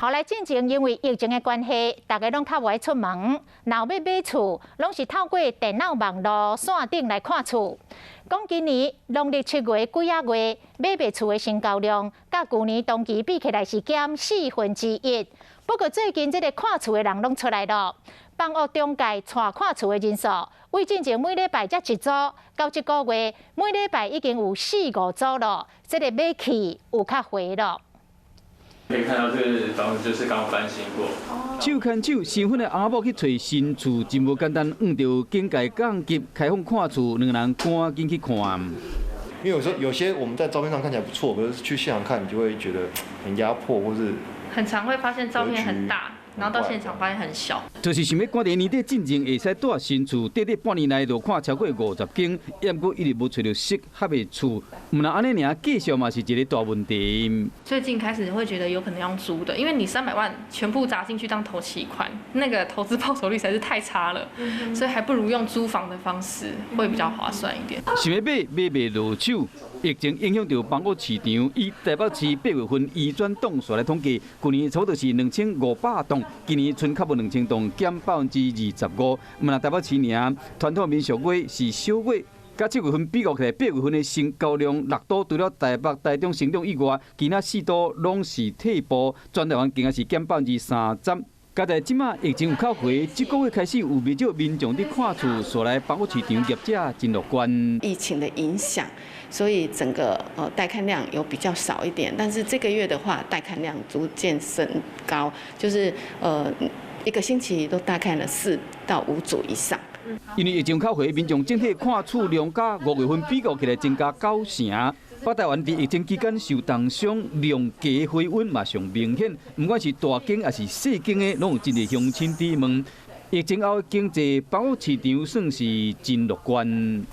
后来进前因为疫情的关系，大家拢较无爱出门，若要买厝，拢是透过电脑网络线顶来看厝。讲今年农历7月几啊月买卖厝的成交量，甲去年同期比起来是减1/4。不过最近这个看厝的人拢出来了，房屋中介带看厝的人数，为进前每礼拜才1组，到这个月每礼拜已经有4、5组了，这个买气有较回了。 可以看到这个房子就是刚翻新过。手牵手，新婚的阿某去找新厝，真无简单。遇到警戒降级开放看厝，两人赶紧去看。因为有时候有些我们在照片上看起来不错，可是去现场看，你就会觉得很压迫，或是很常会发现照片很大。 然后到现场发现很小，就是想要赶在年底进前会使住新厝，短短半年内就看超过50间，也不过一直无找到适合的厝。唔那安尼尔，继续嘛是一个大问题。最近开始会觉得有可能用租的，因为你300万全部砸进去当头期款，那个投资报酬率实在是太差了，所以还不如用租房的方式会比较划算一点。想要买袂落手。 疫情影响到房屋市场，以台北市8月份移转栋数来统计，去年差不多是2500栋，今年剩较无2000栋，减25%。那台北市尔，传统民俗月是小月，甲7月份比较起来，8月份的成交量6都除了台北、台中、成长以外，其他4都拢是退步，全台湾竟然是减30%。 加在即马疫情有较回，这个月开始有不少民众伫看厝，所来房屋市场业者真乐观。疫情的影响，所以整个带看量有比较少一点，但是这个月的话，带看量逐渐升高，就是一个星期都大概了4到5组以上。 因为疫情较回，民众整体看厝量甲5月份比较起来增加9%。 北台湾伫疫情期间受重伤，量价回温嘛上明显。不管是大间还是细间的，拢有真侪乡亲伫问。疫情后的经济房屋市场算是真乐观。